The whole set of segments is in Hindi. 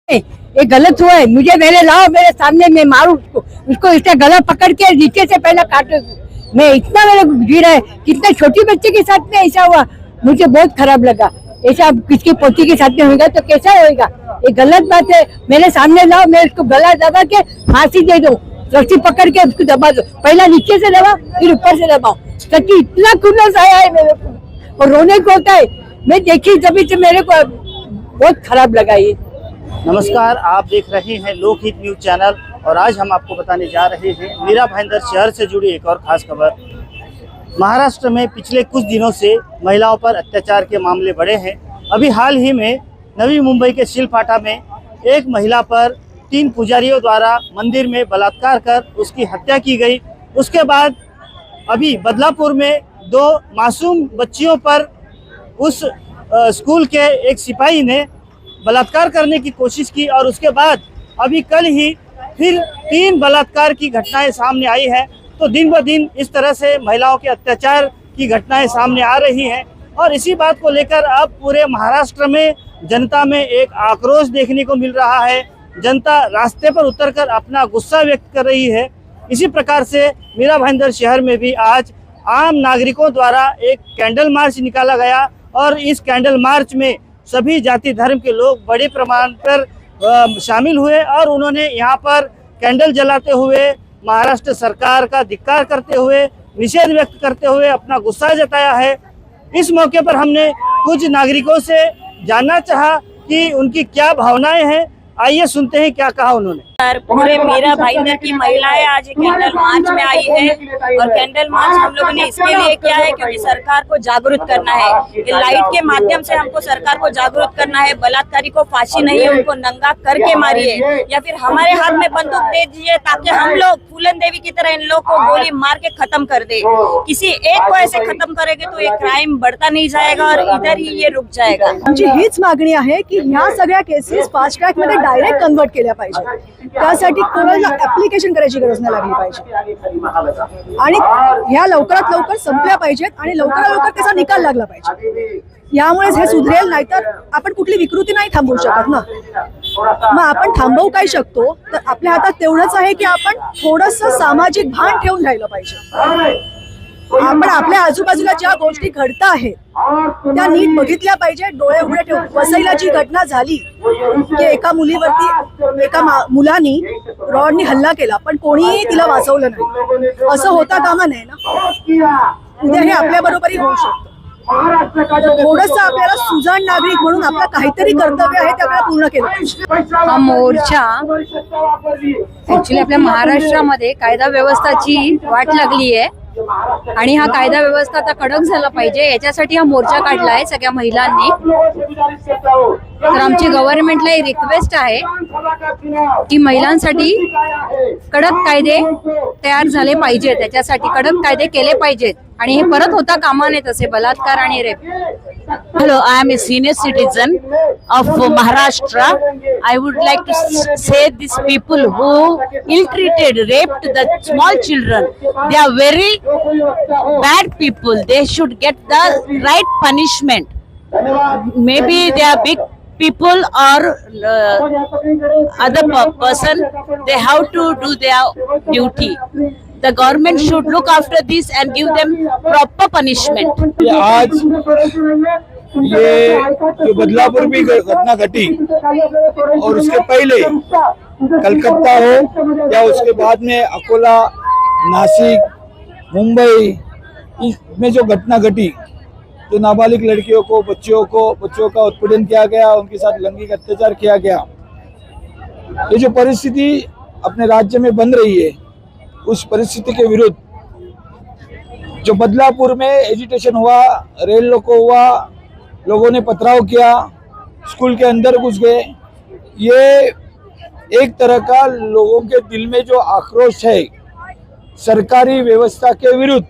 ये गलत हुआ है। मुझे मेरे लाओ, मेरे सामने मैं मारू उसको इसका गला पकड़ के नीचे से पहले काटू। मैं इतना मेरे गिरा है, कितने छोटी बच्चे के साथ में ऐसा हुआ, मुझे बहुत खराब लगा। ऐसा किसकी पोती के साथ में होगा तो कैसा होगा? ये गलत बात है। मेरे सामने लाओ, मैं उसको गला दबा के फांसी दे दूं, रस्सी पकड़ के उसको दबा दो। पहला नीचे से दबाओ, फिर ऊपर से दबाओ, ताकि इतना खुन्नस आया है मेरे को और रोने को होता है। मैं देखी तभी से मेरे को बहुत खराब लगा ये। नमस्कार, आप देख रहे हैं लोकहित न्यूज चैनल और आज हम आपको बताने जा रहे हैं मीरा भाईंदर शहर से जुड़ी एक और खास खबर। महाराष्ट्र में पिछले कुछ दिनों से महिलाओं पर अत्याचार के मामले बढ़े हैं। अभी हाल ही में नवी मुंबई के शिलफाटा में एक महिला पर 3 पुजारियों द्वारा मंदिर में बलात्कार कर उसकी हत्या की गई। उसके बाद अभी बदलापुर में 2 मासूम बच्चियों पर उस स्कूल के एक सिपाही ने बलात्कार करने की कोशिश की और उसके बाद अभी कल ही फिर 3 बलात्कार की घटनाएं सामने आई है। तो दिन ब दिन इस तरह से महिलाओं के अत्याचार की घटनाएं सामने आ रही हैं और इसी बात को लेकर अब पूरे महाराष्ट्र में जनता में एक आक्रोश देखने को मिल रहा है। जनता रास्ते पर उतरकर अपना गुस्सा व्यक्त कर रही है। इसी प्रकार से मीरा भाईंदर शहर में भी आज आम नागरिकों द्वारा एक कैंडल मार्च निकाला गया और इस कैंडल मार्च में सभी जाति धर्म के लोग बड़े प्रमाण पर शामिल हुए और उन्होंने यहाँ पर कैंडल जलाते हुए महाराष्ट्र सरकार का धिक्कार करते हुए, निषेध व्यक्त करते हुए अपना गुस्सा जताया है। इस मौके पर हमने कुछ नागरिकों से जानना चाहा कि उनकी क्या भावनाएं हैं। आइए सुनते हैं क्या कहा उन्होंने। पूरे मीरा भाईंदर की महिलाएं आज कैंडल मार्च में आई है और कैंडल मार्च हम लोगों ने इसके लिए किया है क्योंकि सरकार को जागरूक करना है। ये लाइट के माध्यम से हमको सरकार को जागरूक करना है। बलात्कारी को फांसी नहीं, उनको नंगा करके मारिए या फिर हमारे हाथ में बंदूक दे दीजिए ताकि हम लोग फूलन देवी की तरह इन लोग को गोली मार के खत्म कर दे। किसी एक को ऐसे खत्म करेंगे तो ये क्राइम बढ़ता नहीं जाएगा और इधर ही ये रुक जाएगा। आमची हीच मागणी आहे की ह्या सगळ्या केसेस फास्ट ट्रॅक मध्ये डायरेक्ट कन्वर्ट केल्या पाहिजे। त्यासाठी कोणाला ऍप्लिकेशन करायची गरज नाही लागली पाहिजे आणि ह्या लवकरात लवकर संपल्या पाहिजेत आणि लवकरात लवकर त्याचा निकाल लागला पाहिजे। यामुळेच हे सुधरेल, नाहीतर आपण कुठली विकृती नाही थांबवू शकत ना। मग आपण थांबवू काय शकतो तर आपल्या हातात तेवढंच आहे की आपण थोडंसं सामाजिक भान ठेवून राहिलं पाहिजे। आपण आपल्या आजूबाजूला ज्या गोष्टी घडत आहेत त्या नीट बघितल्या पाहिजे, डोळे उघडे ठेवून। वसईला जी घटना झाली की एका मुलीवरती एका मुलानी रॉडनी हल्ला केला पण कोणीही तिला वाचवलं नाही, असं होता कामा नये ना। उद्या हे आपल्या बरोबरही होऊ शकतं। थोडंसं आपल्याला सुजाण नागरिक म्हणून आपलं काहीतरी कर्तव्य आहे ते आपल्याला पूर्ण केलं पाहिजे। हा मोर्चा ऍक्च्युली आपल्या महाराष्ट्रामध्ये कायदा व्यवस्थेची वाट लागली आहे आणि हा कायदा व्यवस्था आता कडक झाला पाहिजे, याच्यासाठी हा मोर्चा काढला आहे सगळ्या महिलांनी। तर आमची गव्हर्नमेंटला एक रिक्वेस्ट आहे की महिलांसाठी कडक कायदे तयार झाले पाहिजेत, त्याच्यासाठी कडक कायदे केले पाहिजेत आणि हे परत होता कामा नये तसे बलात्कार आणि rape. Hello, I am a senior citizen of Maharashtra. I would like to say these people who ill-treated, raped the small children, they are very bad people. They should get the right punishment. Maybe they are big people or other person, they have to do their duty. The government should look after this and give them proper punishment. आज ये जो बदलापुर में घटना घटी और उसके पहले कलकत्ता हो या उसके बाद में अकोला, नासिक, मुंबई में जो घटना घटी, जो नाबालिग लड़कियों को बच्चों का उत्पीड़न किया गया, उनके साथ लैंगिक अत्याचार किया गया, ये जो परिस्थिति अपने राज्य में बन रही है, उस परिस्थिति के विरुद्ध जो बदलापुर में एजिटेशन हुआ, रेल रोको हुआ, लोगों ने पथराव किया, स्कूल के अंदर घुस गए, ये एक तरह का लोगों के दिल में जो आक्रोश है सरकारी व्यवस्था के विरुद्ध,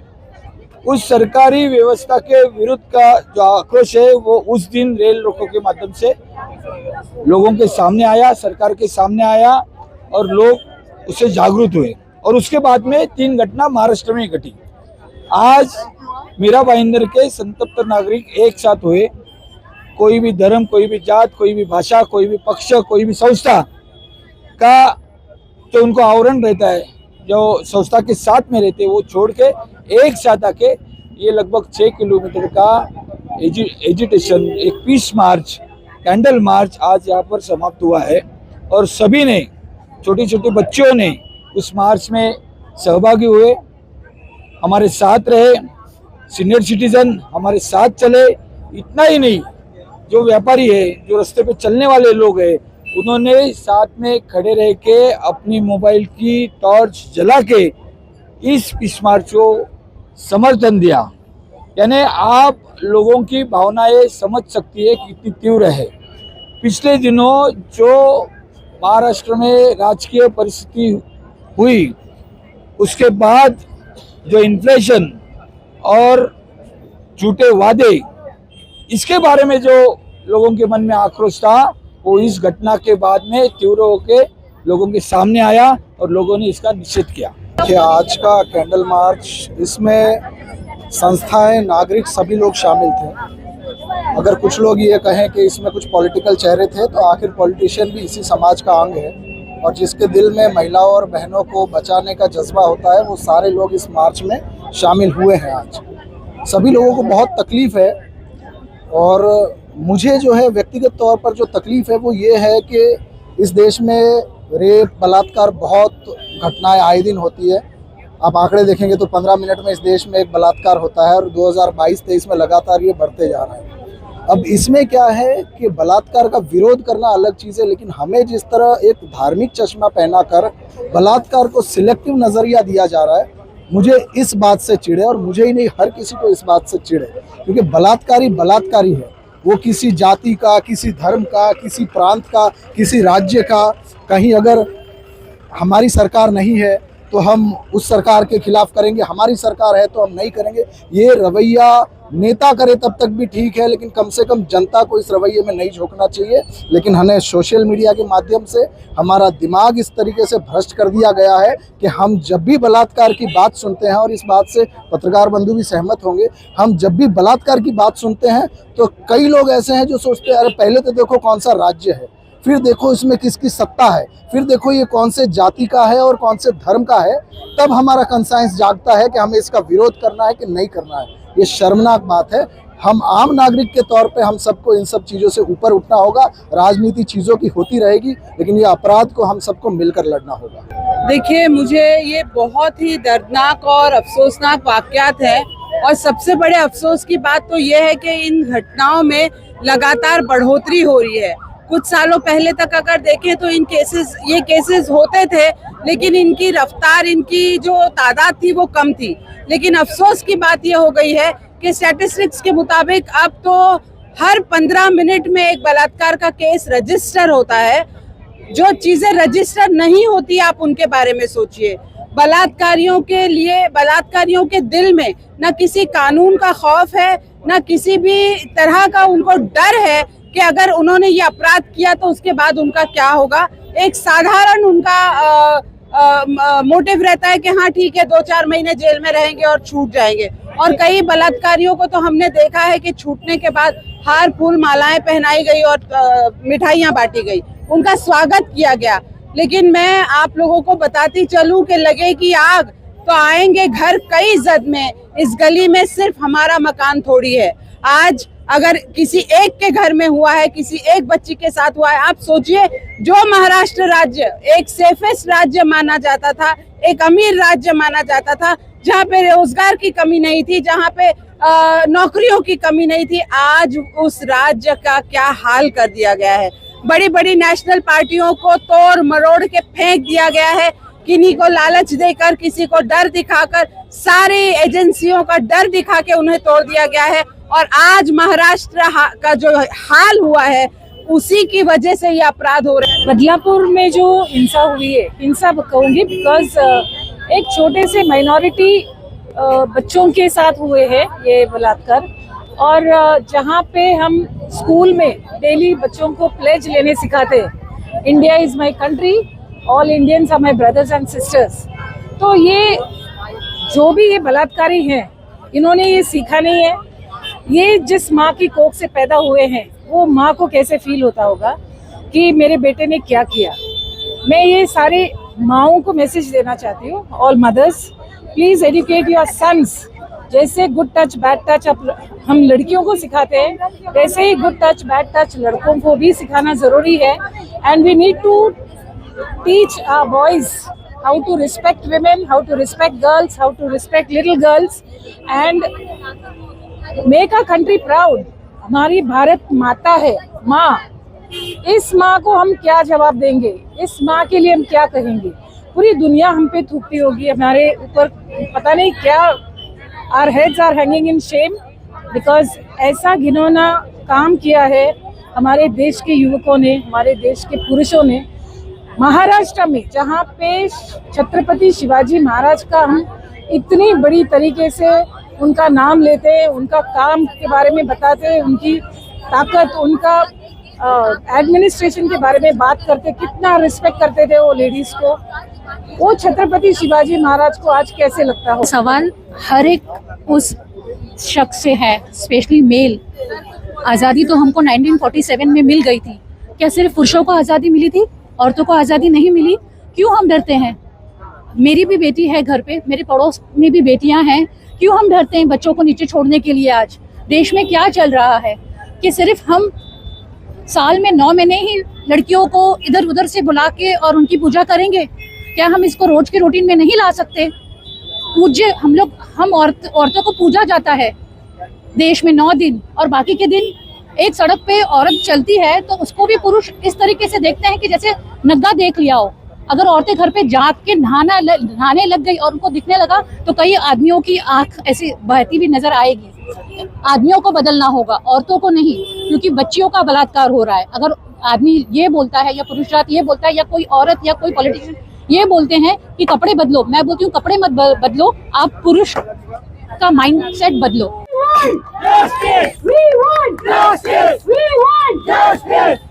उस सरकारी व्यवस्था के विरुद्ध का जो आक्रोश है वो उस दिन रेल रोको के माध्यम से लोगों के सामने आया, सरकार के सामने आया और लोग उससे जागरूक हुए और उसके बाद में 3 घटना महाराष्ट्र में घटी। आज मीरा भाईंदर के संतप्त नागरिक एक साथ हुए कोई भी धर्म, कोई भी जात, कोई भी भाषा, कोई भी पक्ष, कोई भी संस्था का जो उनको आवरण रहता है, जो संस्था के साथ में रहते हैं, वो छोड़ के एक साथ आके ये लगभग 6 किलोमीटर का एजिटेशन, एक पीस मार्च, कैंडल मार्च आज यहाँ पर समाप्त हुआ है। और सभी ने, छोटे छोटे बच्चों ने उस मार्च में सहभागी हुए, हमारे साथ रहे, सीनियर सिटीजन हमारे साथ चले। इतना ही नहीं, जो व्यापारी है, जो रास्ते पे चलने वाले लोग हैं, उन्होंने साथ में खड़े रह के अपनी मोबाइल की टॉर्च जला के इस पीस मार्च को समर्थन दिया। यानी आप लोगों की भावनाएं समझ सकती है कि कितनी तीव्र है। पिछले दिनों जो महाराष्ट्र में राजकीय परिस्थिति हुई, उसके बाद जो इन्फ्लेशन और झूठे वादे, इसके बारे में जो लोगों के मन में आक्रोश था, वो इस घटना के बाद में तीव्र होकर लोगों के सामने आया और लोगों ने इसका निषेध किया। कि आज का कैंडल मार्च, इसमें संस्थाएं, नागरिक सभी लोग शामिल थे। अगर कुछ लोग ये कहें कि इसमें कुछ पॉलिटिकल चेहरे थे, तो आखिर पॉलिटिशियन भी इसी समाज का अंग है, और जिसके दिल में महिलाओं और बहनों को बचाने का जज्बा होता है, वो सारे लोग इस मार्च में शामिल हुए हैं। आज सभी लोगों को बहुत तकलीफ़ है, और मुझे जो है व्यक्तिगत तौर पर जो तकलीफ़ है वो ये है कि इस देश में रेप, बलात्कार, बहुत घटनाएं आए दिन होती है। आप आंकड़े देखेंगे तो 15 मिनट में इस देश में एक बलात्कार होता है, और 2022-23 में लगातार ये बढ़ते जा रहे हैं। अब इसमें क्या है कि बलात्कार का विरोध करना अलग चीज़ है, लेकिन हमें जिस तरह एक धार्मिक चश्मा पहना कर बलात्कार को सिलेक्टिव नज़रिया दिया जा रहा है, मुझे इस बात से चिढ़ है। और मुझे ही नहीं, हर किसी को इस बात से चिढ़ है, क्योंकि बलात्कारी बलात्कारी है। वो किसी जाति का, किसी धर्म का, किसी प्रांत का, किसी राज्य का। कहीं अगर हमारी सरकार नहीं है तो हम उस सरकार के खिलाफ करेंगे, हमारी सरकार है तो हम नहीं करेंगे। ये रवैया नेता करे तब तक भी ठीक है, लेकिन कम से कम जनता को इस रवैये में नहीं झोंकना चाहिए। लेकिन हमें सोशल मीडिया के माध्यम से हमारा दिमाग इस तरीके से भ्रष्ट कर दिया गया है कि हम जब भी बलात्कार की बात सुनते हैं, और इस बात से पत्रकार बंधु भी सहमत होंगे, हम जब भी बलात्कार की बात सुनते हैं तो कई लोग ऐसे हैं जो सोचते हैं, अरे पहले तो देखो कौन सा राज्य है, फिर देखो इसमें किसकी सत्ता है, फिर देखो ये कौन से जाति का है और कौन से धर्म का है, तब हमारा कंसाइंस जागता है कि हमें इसका विरोध करना है कि नहीं करना है। ये शर्मनाक बात है। हम आम नागरिक के तौर पे हम सबको इन सब चीज़ों से ऊपर उठना होगा। राजनीति चीज़ों की होती रहेगी, लेकिन ये अपराध को हम सबको मिलकर लड़ना होगा। देखिए, मुझे ये बहुत ही दर्दनाक और अफसोसनाक वाक़यात है, और सबसे बड़े अफसोस की बात तो ये है कि इन घटनाओं में लगातार बढ़ोतरी हो रही है। कुछ सालों पहले तक अगर देखें तो ये केसेस होते थे, लेकिन इनकी रफ्तार, इनकी जो तादाद थी वो कम थी। लेकिन अफसोस की बात ये हो गई है कि स्टैटिस्टिक्स के मुताबिक अब तो हर 15 मिनट में एक बलात्कार का केस रजिस्टर होता है। जो चीजें रजिस्टर नहीं होती, आप उनके बारे में सोचिए। बलात्कारियों के लिए, बलात्कारियों के दिल में न किसी कानून का खौफ है, न किसी भी तरह का उनको डर है कि अगर उन्होंने ये अपराध किया तो उसके बाद उनका क्या होगा। एक साधारण उनका मोटिव रहता है कि हाँ ठीक है, 2-4 महीने जेल में रहेंगे और छूट जाएंगे। और कई बलात्कारियों को तो हमने देखा है कि छूटने के बाद हार, फूल, मालाएं पहनाई गई और मिठाइयाँ बांटी गई, उनका स्वागत किया गया। लेकिन मैं आप लोगों को बताती चलूं कि लगे कि आग तो आएंगे घर कई जद में, इस गली में सिर्फ हमारा मकान थोड़ी है। आज अगर किसी एक के घर में हुआ है, किसी एक बच्ची के साथ हुआ है, आप सोचिए, जो महाराष्ट्र राज्य एक सेफेस्ट राज्य माना जाता था, एक अमीर राज्य माना जाता था, जहाँ पे रोजगार की कमी नहीं थी, जहाँ पे नौकरियों की कमी नहीं थी, आज उस राज्य का क्या हाल कर दिया गया है। बड़ी बड़ी नेशनल पार्टियों को तोड़ मरोड़ के फेंक दिया गया है, किन्हीं को लालच देकर, किसी को डर दिखाकर, सारी एजेंसियों का डर दिखा के उन्हें तोड़ दिया गया है। और आज महाराष्ट्र का जो हाल हुआ है, उसी की वजह से ये अपराध हो रहे हैं। बदलापुर में जो हिंसा हुई है, हिंसा कहूँगी बिकॉज एक छोटे से माइनॉरिटी बच्चों के साथ हुए हैं ये बलात्कार। और जहाँ पे हम स्कूल में डेली बच्चों को प्लेज लेने सिखाते हैं, India is my country, all Indians are my brothers and sisters. तो ये जो भी ये बलात्कारी हैं, इन्होंने ये सीखा नहीं है। ये जिस माँ की कोख से पैदा हुए हैं, वो माँ को कैसे फील होता होगा कि मेरे बेटे ने क्या किया। मैं ये सारे माँओं को मैसेज देना चाहती हूँ, all mothers, please educate your sons. जैसे गुड टच बैड टच हम लड़कियों को सिखाते हैं, वैसे ही गुड टच बैड टच लड़कों को भी सिखाना जरूरी है। And we need to teach our boys how to respect women, how to respect girls, how to respect little girls and make our country proud। हमारी भारत माता है माँ, इस माँ को हम क्या जवाब देंगे, इस माँ के लिए हम क्या कहेंगे। पूरी दुनिया हम पे थूकती होगी, हमारे ऊपर पता नहीं क्या, our heads are hanging in shame because ऐसा घिनौना काम किया है हमारे देश के युवकों ने, हमारे देश के पुरुषों ने। महाराष्ट्र में जहाँ पे छत्रपति शिवाजी महाराज का हम इतनी बड़ी तरीके से उनका नाम लेते हैं, उनका काम के बारे में बताते हैं, उनकी ताकत, उनका एडमिनिस्ट्रेशन के बारे में बात करते, कितना रिस्पेक्ट करते थे वो लेडीज को, वो छत्रपति शिवाजी महाराज को आज कैसे लगता हो। सवाल हर एक उस शख्स से है, स्पेशली मेल। आज़ादी तो हमको 1947 में मिल गई थी, क्या सिर्फ पुरुषों को आज़ादी मिली थी, औरतों को आज़ादी नहीं मिली? क्यों हम डरते हैं? मेरी भी बेटी है घर पे, मेरे पड़ोस में भी बेटियां हैं, क्यों हम डरते हैं बच्चों को नीचे छोड़ने के लिए? आज देश में क्या चल रहा है कि सिर्फ हम साल में 9 महीने ही लड़कियों को इधर उधर से बुला के और उनकी पूजा करेंगे? क्या हम इसको रोज के रूटीन में नहीं ला सकते? पूज्य हम औरतों को पूजा जाता है देश में 9 दिन, और बाकी के दिन एक सड़क पे औरत चलती है तो उसको भी पुरुष इस तरीके से देखते हैं कि जैसे नग्गा देख लिया हो। अगर औरतें घर पे जाग के नहाने लग गई और उनको दिखने लगा तो कई आदमियों की आंख ऐसी बहती भी नजर आएगी। आदमियों को बदलना होगा, औरतों को नहीं, क्योंकि बच्चियों का बलात्कार हो रहा है। अगर आदमी ये बोलता है या पुरुष जात ये बोलता है या कोई औरत या कोई पॉलिटिशियन ये बोलते हैं कि कपड़े बदलो, मैं बोलती हूँ कपड़े मत बदलो, आप पुरुष का माइंडसेट बदलो। Justice! We want justice! We want justice!